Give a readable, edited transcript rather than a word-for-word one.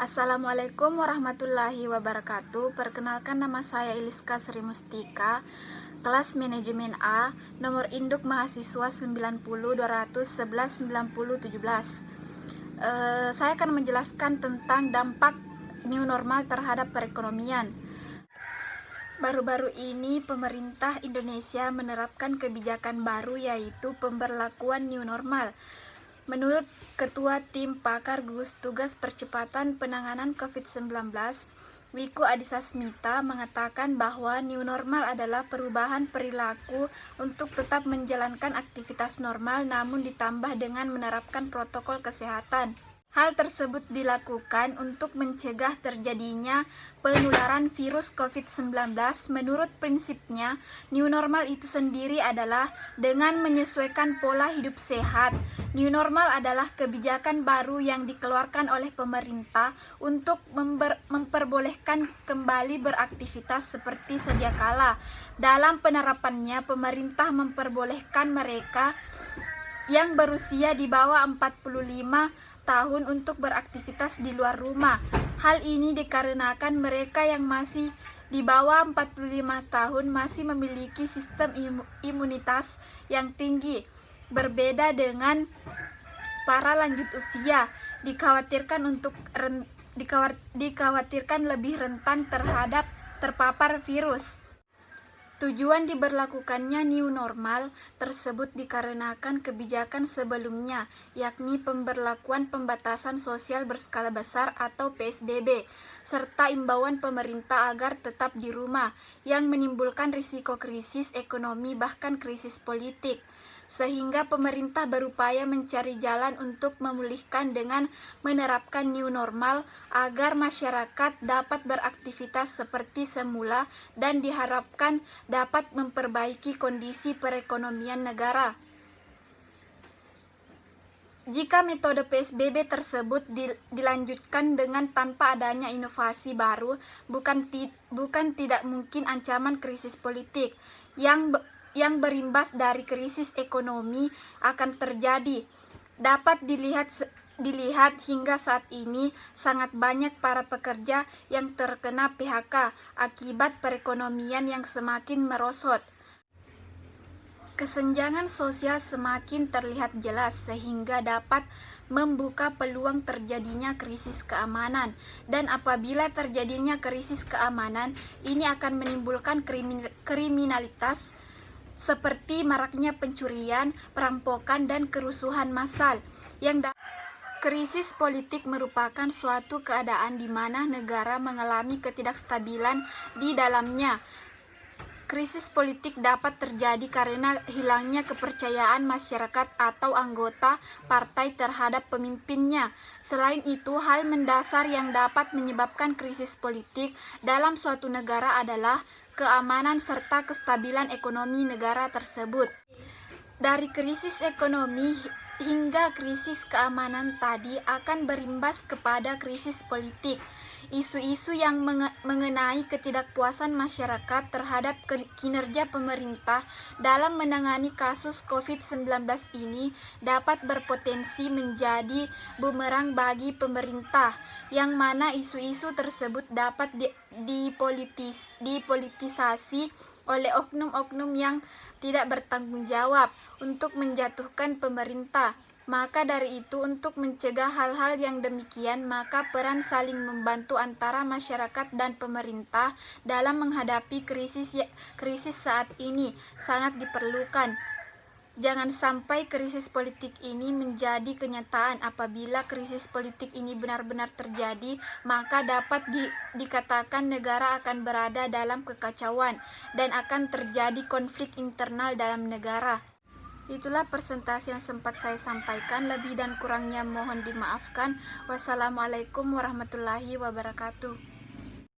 Assalamualaikum warahmatullahi wabarakatuh. Perkenalkan, nama saya Iliska Sri Mustika, kelas manajemen A, nomor induk mahasiswa 90 211 90 17. Saya akan menjelaskan tentang dampak new normal terhadap perekonomian. Baru-baru ini pemerintah Indonesia menerapkan kebijakan baru, yaitu pemberlakuan new normal. Menurut Ketua Tim Pakar Gugus Tugas Percepatan Penanganan COVID-19, Wiku Adhisa Smita, mengatakan bahwa new normal adalah perubahan perilaku untuk tetap menjalankan aktivitas normal namun ditambah dengan menerapkan protokol kesehatan. Hal tersebut dilakukan untuk mencegah terjadinya penularan virus COVID-19. Menurut prinsipnya, new normal itu sendiri adalah dengan menyesuaikan pola hidup sehat. New normal adalah kebijakan baru yang dikeluarkan oleh pemerintah untuk memperbolehkan kembali beraktivitas seperti sedia kala. Dalam penerapannya, pemerintah memperbolehkan mereka yang berusia di bawah 45 tahun untuk beraktivitas di luar rumah. Hal ini dikarenakan mereka yang masih di bawah 45 tahun masih memiliki sistem imunitas yang tinggi. Berbeda dengan para lanjut usia, dikhawatirkan lebih rentan terhadap terpapar virus. Tujuan diberlakukannya new normal tersebut dikarenakan kebijakan sebelumnya, yakni pemberlakuan pembatasan sosial berskala besar atau PSBB, serta imbauan pemerintah agar tetap di rumah, yang menimbulkan risiko krisis ekonomi bahkan krisis politik. Sehingga pemerintah berupaya mencari jalan untuk memulihkan dengan menerapkan new normal agar masyarakat dapat beraktivitas seperti semula dan diharapkan dapat memperbaiki kondisi perekonomian negara. Jika metode PSBB tersebut dilanjutkan dengan tanpa adanya inovasi baru, bukan tidak mungkin ancaman krisis politik yang berimbas dari krisis ekonomi akan terjadi. Dapat dilihat hingga saat ini sangat banyak para pekerja yang terkena PHK akibat perekonomian yang semakin merosot. Kesenjangan sosial semakin terlihat jelas sehingga dapat membuka peluang terjadinya krisis keamanan. Dan apabila terjadinya krisis keamanan, ini akan menimbulkan kriminalitas seperti maraknya pencurian, perampokan, dan kerusuhan massal. Krisis politik merupakan suatu keadaan di mana negara mengalami ketidakstabilan di dalamnya. Krisis politik dapat terjadi karena hilangnya kepercayaan masyarakat atau anggota partai terhadap pemimpinnya. Selain itu, hal mendasar yang dapat menyebabkan krisis politik dalam suatu negara adalah keamanan serta kestabilan ekonomi negara tersebut. Dari krisis ekonomi hingga krisis keamanan tadi akan berimbas kepada krisis politik. Isu-isu yang mengenai ketidakpuasan masyarakat terhadap kinerja pemerintah dalam menangani kasus COVID-19 ini dapat berpotensi menjadi bumerang bagi pemerintah, yang mana isu-isu tersebut dapat dipolitisasi oleh oknum-oknum yang tidak bertanggung jawab untuk menjatuhkan pemerintah. Maka dari itu, untuk mencegah hal-hal yang demikian, maka peran saling membantu antara masyarakat dan pemerintah dalam menghadapi krisis saat ini sangat diperlukan. Jangan sampai krisis politik ini menjadi kenyataan. Apabila krisis politik ini benar-benar terjadi, maka dapat dikatakan negara akan berada dalam kekacauan dan akan terjadi konflik internal dalam negara. Itulah presentasi yang sempat saya sampaikan. Lebih dan kurangnya mohon dimaafkan. Wassalamualaikum warahmatullahi wabarakatuh.